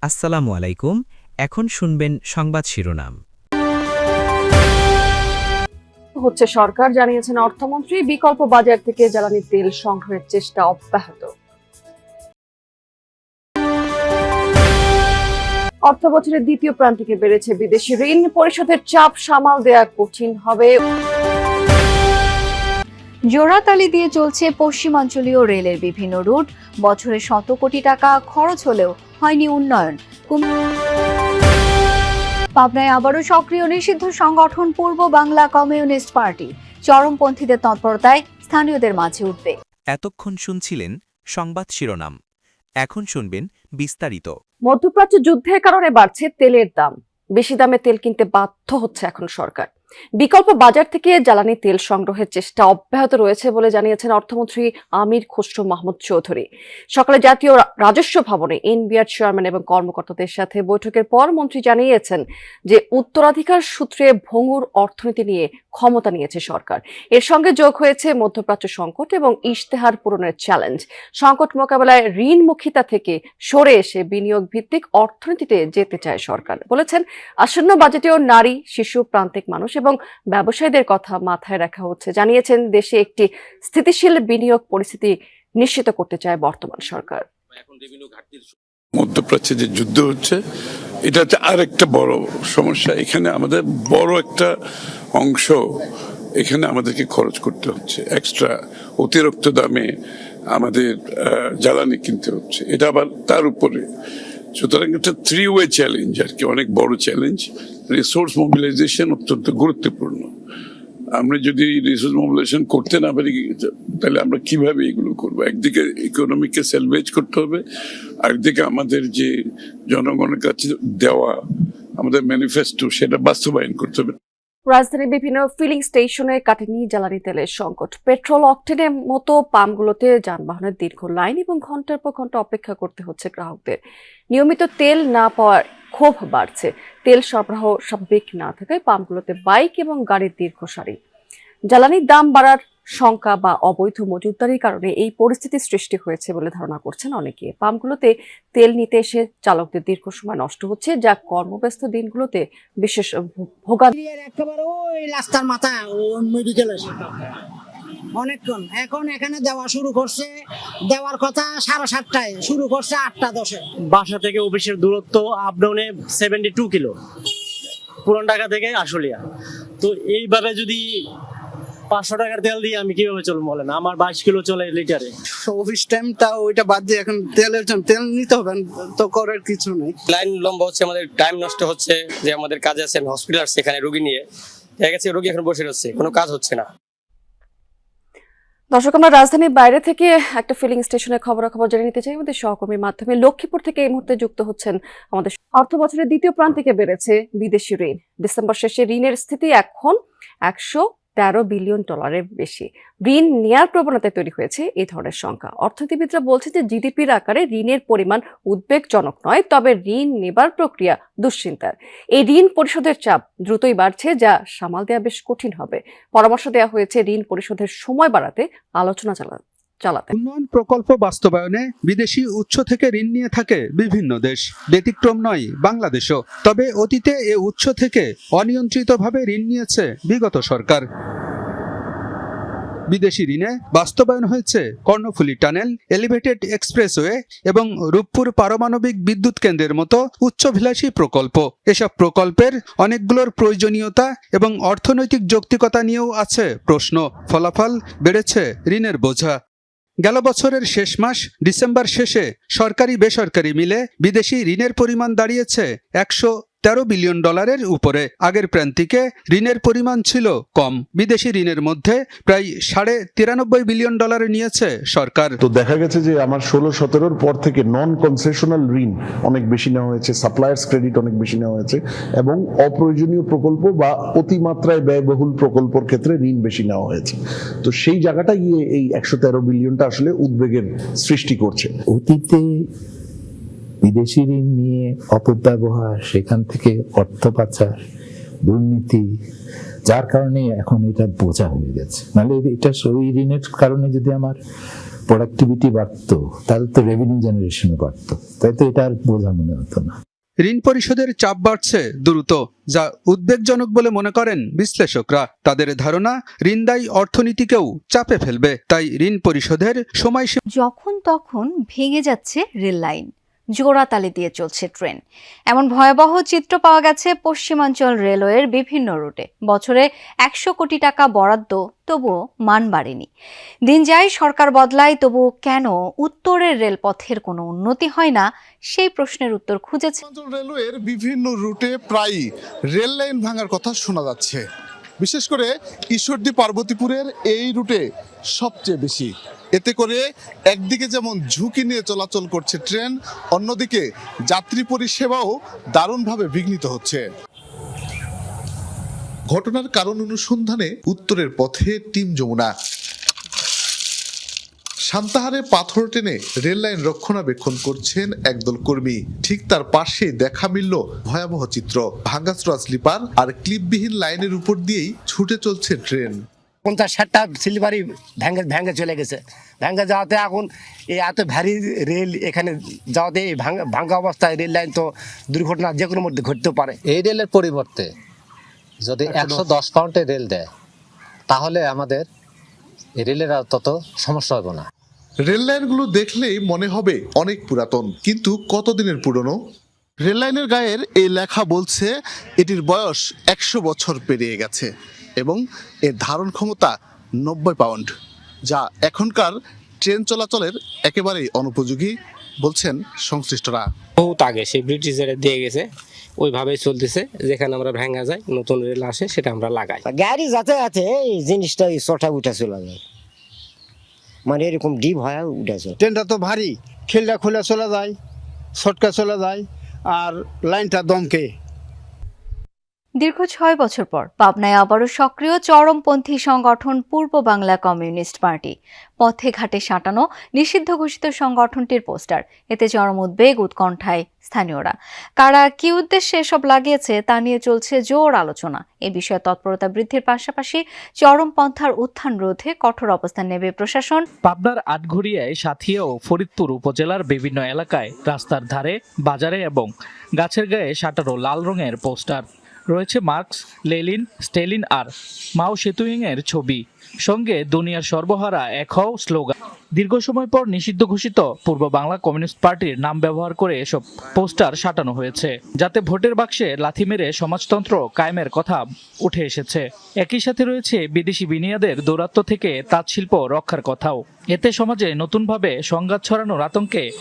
আসসালামু আলাইকুম। এখন শুনবেন সংবাদ শিরোনাম। হচ্ছে সরকার জানিয়েছেন অর্থমন্ত্রী, বিকল্প বাজার থেকে জ্বালানি তেল সংগ্রহের চেষ্টা অব্যাহত। অর্থ বছরের দ্বিতীয় প্রান্তিকে বেড়েছে বিদেশি ঋণ, পরিশোধের চাপ সামাল দেয়া কঠিন হবে। জোড়াতালি দিয়ে চলছে পশ্চিমাঞ্চলীয় রেলের বিভিন্ন রুট, বছরে শত কোটি টাকা খরচ হলেও হয়নি উন্নয়ন। পাবনায় আবারও সক্রিয় নিষিদ্ধ সংগঠন পূর্ব বাংলা কমিউনিস্ট পার্টি, চরমপন্থীদের তৎপরতায় স্থানীয়দের মাঝে উঠবে। এতক্ষণ শুনছিলেন সংবাদ শিরোনাম। এখন শুনবেন বিস্তারিত। মধ্যপ্রাচ্য যুদ্ধের কারণে বাড়ছে তেলের দাম, বেশি দামে তেল কিনতে বাধ্য হচ্ছে এখন সরকার। বিকল্প বাজার থেকে জ্বালানি তেল সংগ্রহের চেষ্টা অব্যাহত রয়েছে বলে জানিয়েছেন অর্থমন্ত্রী আমির খসরু মাহমুদ চৌধুরী। সকালে জাতীয় রাজস্ব ভবনে এনবিআর চেয়ারম্যান এবং কর্মকর্তাদের সাথে বৈঠকের পর মন্ত্রী জানিয়েছেন যে উত্তরাধিকার সূত্রে ভঙ্গুর অর্থনীতি নিয়ে ক্ষমতা নিয়েছে সরকার। এর সঙ্গে যোগ হয়েছে মধ্যপ্রাচ্য সংকট এবং ইশতেহার পূরণের চ্যালেঞ্জ। সংকট মোকাবেলায় ঋণমুখিতা থেকে সরে এসে বিনিয়োগ ভিত্তিক অর্থনীতিতে যেতে চায় সরকার। বলেছেন আসন্ন বাজেটেও নারী, শিশু, প্রান্তিক মানুষ এবং ব্যবসায়ীদের কথা মাথায় রাখা হচ্ছে। জানিয়েছেন দেশে একটি স্থিতিশীল বিনিয়োগ পরিস্থিতি নিশ্চিত করতে চায় বর্তমান সরকার। মধ্যপ্রাচ্যে যে যুদ্ধ হচ্ছে, এটা হচ্ছে আর একটা বড় সমস্যা। এখানে আমাদের বড় একটা অংশ এখানে আমাদেরকে খরচ করতে হচ্ছে, এক্সট্রা অতিরিক্ত দামে আমাদের জ্বালানি কিনতে হচ্ছে। এটা আবার তার উপরে, সুতরাং একটা থ্রি ওয়ে চ্যালেঞ্জ আর কি, অনেক বড় চ্যালেঞ্জ। রিসোর্স মোবিলাইজেশন অত্যন্ত গুরুত্বপূর্ণ। আমরা যদি রিসোর্স মোবিলাইজেশন করতে না পারি তাহলে আমরা কিভাবে এগুলো করবো? একদিকে ইকোনমিকে সেলভেজ করতে হবে, আরেকদিকে আমাদের যে জনগণের কাছে দেওয়া আমাদের ম্যানিফেস্টো সেটা বাস্তবায়ন করতে হবে। রাজধানীর বিভিন্ন ফিলিং স্টেশনে কাটেনি জ্বালানি তেলের সংকট। পেট্রোল অকটেনের মতো পাম্পগুলোতে যানবাহনের দীর্ঘ লাইন এবং ঘন্টার পর ঘন্টা অপেক্ষা করতে হচ্ছে গ্রাহকদের। নিয়মিত তেল না পাওয়ার ক্ষোভ বাড়ছে। তেল সরবরাহ স্বাভাবিক না থাকায় পাম্পগুলোতে বাইক এবং গাড়ির দীর্ঘ সারি। জ্বালানির দাম বাড়ার শঙ্কা বা অবৈধ মজুতদারির কারণে এই পরিস্থিতি সৃষ্টি হয়েছে বলে ধারণা করছেন অনেকে। পাম্পগুলোতে তেল নিতে এসে চালকদের দীর্ঘ সময় নষ্ট হচ্ছে, যা কর্মব্যস্ত দিনগুলোতে বিশেষ ভোগান্তি। একেবারে ওই রাস্তার মাথায় মেডিকেল অনেকক্ষণ এখন এখানে দেওয়া শুরু করছে, দেওয়ার কথা 7:30টায় শুরু করছে, 8:10-এ। বাসা থেকে অফিসের দূরত্ব আপ ডাউনে 72 কিলো, পুরান ঢাকা থেকে আশুলিয়া। তো এইভাবে যদি 500 টাকার তেল দিয়ে আমি কিভাবে চলবো বলেন? আমার 22 কিলো চলে লিটারে। অফিস টাইমটা ওইটা বাদ দিয়ে এখন তেলের জন্য তেল নিতে হবে, তো করার কিছু নেই। লাইন লম্বা হচ্ছে, আমাদের টাইম নষ্ট হচ্ছে। যে আমাদের কাজে আছে, আমি হসপিটাল আসছি, এখানে রোগী নিয়ে দেখা গেছে রোগী এখন বসে রয়েছে, কোনো কাজ হচ্ছে না। দর্শক, আমরা রাজধানীর বাইরে থেকে একটা ফিলিং স্টেশনের খবরাখবর জেনে নিতে চাই আমাদের সহকর্মীর মাধ্যমে। লক্ষ্মীপুর থেকে এই মুহূর্তে যুক্ত হচ্ছেন আমাদের। অর্থ বছরের দ্বিতীয় প্রান্তিকে বেড়েছে বিদেশি ঋণ। ডিসেম্বর শেষে ঋণের স্থিতি এখন $113 বিলিয়ন বেশি। ঋণ নেয়ার প্রবণতায় তৈরি হয়েছে এই ধরনের সংখ্যা। অর্থনীতিবিদরা বলছে যে জিডিপির আকারে ঋণের পরিমাণ উদ্বেগজনক নয়, তবে ঋণ নেবার প্রক্রিয়া দুশ্চিন্তার। এই ঋণ পরিশোধের চাপ দ্রুতই বাড়ছে, যা সামাল দেওয়া বেশ কঠিন হবে। পরামর্শ দেওয়া হয়েছে ঋণ পরিশোধের সময় বাড়াতে আলোচনা চালাতে। উন্নয়ন প্রকল্প বাস্তবায়নে বিদেশি উৎস থেকে ঋণ নিয়ে থাকে বিভিন্ন দেশ, ব্যতিক্রম নয় বাংলাদেশও। তবে অতীতে এ উৎস থেকে অনিয়ন্ত্রিতভাবে ঋণ নিয়েছে বিগত সরকার। বিদেশি ঋণে বাস্তবায়ন হয়েছে কর্ণফুলী টানেল, এলিভেটেড এক্সপ্রেসওয়ে এবং রূপপুর পারমাণবিক বিদ্যুৎ কেন্দ্রের মতো উচ্চভিলাষী প্রকল্প। এসব প্রকল্পের অনেকগুলোর প্রয়োজনীয়তা এবং অর্থনৈতিক যৌক্তিকতা নিয়েও আছে প্রশ্ন। ফলাফল বেড়েছে ঋণের বোঝা। গেল বছরের শেষ মাস ডিসেম্বর শেষে সরকারি বেসরকারি মিলে বিদেশি ঋণের পরিমাণ দাঁড়িয়েছে $113 বিলিয়ন উপরে। আগের প্রান্তিকে ঋণের পরিমাণ ছিল কম। বিদেশি ঋণের মধ্যে প্রায় $93 বিলিয়ন নিয়েছে সরকার। তো দেখা গেছে যে আমার 16-17 পর থেকে নন কনসেশনাল ঋণ অনেক বেশি নেওয়া হয়েছে, সাপ্লায়ার্স ক্রেডিট অনেক বেশি নেওয়া হয়েছে এবং অপ্রয়োজনীয় প্রকল্প বা অতিমাত্রায় ব্যয়বহুল প্রকল্পের ক্ষেত্রে ঋণ বেশি নেওয়া হয়েছে। তো সেই জায়গাটা গিয়ে এই 113 বিলিয়নটা আসলে উদ্বেগের সৃষ্টি করছে। অতীতে বিদেশি ঋণ নিয়ে অপব্যবহার, সেখান থেকে অর্থ পাচার, দুর্নীতি, যার কারণে এখন এটা বোঝা হয়ে গেছে। নাহলে এটা ওই ঋণের কারণে যদি আমার প্রোডাক্টিভিটি বাড়তো তাহলে তো রেভিনিউ জেনারেশনও বাড়তো, তাই তো এটা আর বোঝা মনে হতো না। ঋণ পরিশোধের চাপ বাড়ছে দ্রুত, যা উদ্বেগজনক বলে মনে করেন বিশ্লেষকরা। তাদের ধারণা ঋণদায়ী অর্থনীতিকেও চাপে ফেলবে, তাই ঋণ পরিশোধের সময়সীমা যখন তখন ভেঙে যাচ্ছে রেল লাইন, জোড়াতালি দিয়ে চলছে ট্রেন। এমন ভয়াবহ চিত্র পাওয়া গেছে পশ্চিমাঞ্চল রেলওয়ের বিভিন্ন রুটে। বছরে 100 কোটি টাকা বরাদ্দ, তবুও মান বাড়েনি। দিন যায়, সরকার বদলায়, তবুও কেন উত্তরের রেলপথের কোনো উন্নতি হয় না, সেই প্রশ্নের উত্তর খুঁজেছে। রেলওয়ের বিভিন্ন রুটে প্রায়ই রেল লাইন ভাঙার কথা শোনা যাচ্ছে। বিশেষ করে ঈশ্বরদী পার্বতীপুরের এই রুটে সবচেয়ে বেশি। এতে করে একদিকে যেমন ঝুঁকি নিয়ে চলাচল করছে ট্রেন, অন্যদিকে যাত্রী পরিষেবাও দারুণভাবে বিঘ্নিত হচ্ছে। ঘটনার কারণ অনুসন্ধানে উত্তরের পথে টিম যমুনা। সান্তাহারে পাথর টেনে রেল লাইন রক্ষণাবেক্ষণ করছেন একদল কর্মী। ঠিক তার পাশে দেখা মিলল ভয়াবহ চিত্র। ভাঙাচোরা স্লিপার আর ক্লিপবিহীন লাইনের উপর দিয়েই ছুটে চলছে ট্রেন। 50-60টা স্লিপারই ভেঙে চলে গেছে। ভেঙে যাওয়াতে এখন এই এত ভারী রেল এখানে যাওয়াতে এই ভাঙা অবস্থায় রেল লাইন তো দুর্ঘটনা যে কোনো মধ্যে ঘটতে পারে। এই রেলের পরিবর্তে যদি 110 পাউন্ডের রেল দেয় তাহলে আমাদের এই রেলের আর তত সমস্যা হবে না। রেল লাইনগুলো দেখলেই মনে হবে অনেক পুরাতন, কিন্তু কতদিনের পুরনো। রেল লাইনের গায়ের এই লেখা বলছে এটির বয়স 100 বছর পেরিয়ে গেছে এবং এর ধারণ ক্ষমতা 90 পাউন্ড, যা এখনকার ট্রেন চলাচলের একেবারেই অনুপযোগী বলছেন সংশ্লিষ্টরা। বহুত আগে সেই ব্রিটিশরা দিয়ে গেছে, ওইভাবেই চলতেছে। যেখানে আমরা ভাঙা যায়, নতুন রেল আসে, সেটা আমরা লাগাই। গাড়ি যাতায়াতে এই জিনিসটা চটা উঠে চলে যায়, মানে এরকম ডিপ হয় উঠে চলে। ট্রেনটা তো ভারী, খিলটা খুলে চলে যায়, শর্টকাট চলে যায়, আর লাইনটা দমকে। দীর্ঘ 6 বছর পর পাবনায় আবারও সক্রিয় চরমপন্থী সংগঠন পূর্ব বাংলা কমিউনিস্ট পার্টি। পথে ঘাটে সাঁটানো নিষিদ্ধ ঘোষিত সংগঠনটির পোস্টার, এতে চরম উদ্বেগ, উৎকণ্ঠায় স্থানীয়রা। কারা কি উদ্দেশ্যে এসব লাগিয়েছে তা নিয়ে চলছে জোর আলোচনা। এ বিষয়ে তৎপরতা বৃদ্ধির পাশাপাশি চরমপন্থার উত্থান রোধে কঠোর অবস্থান নেবে প্রশাসন। পাবনার আটঘরিয়ায়, সাথিয়া ও ফরিদপুর উপজেলার বিভিন্ন এলাকায় রাস্তার ধারে, বাজারে এবং গাছের গায়ে সাঁটানো লাল রঙের পোস্টার। রয়েছে মার্কস, লেনিন, স্টেলিন আর মাও সেতুং এর ছবি, সঙ্গে দুনিয়ার সর্বহারা এক হও স্লোগান। দীর্ঘ সময় পর নিষিদ্ধ ঘোষিত পূর্ব বাংলা কমিউনিস্ট পার্টির নাম ব্যবহার করে এসব পোস্টার সাঁটানো হয়েছে, যাতে ভোটের বাক্সে লাথি মেরে সমাজতন্ত্র কায়েমের কথা উঠে এসেছে। একই সাথে রয়েছে বিদেশি বিনিয়োগের দৌরাত্ম্য থেকে তাঁতশিল্প রক্ষার কথাও। এতে সমাজে নতুনভাবে সংঘাত ছড়ানোর আতঙ্কে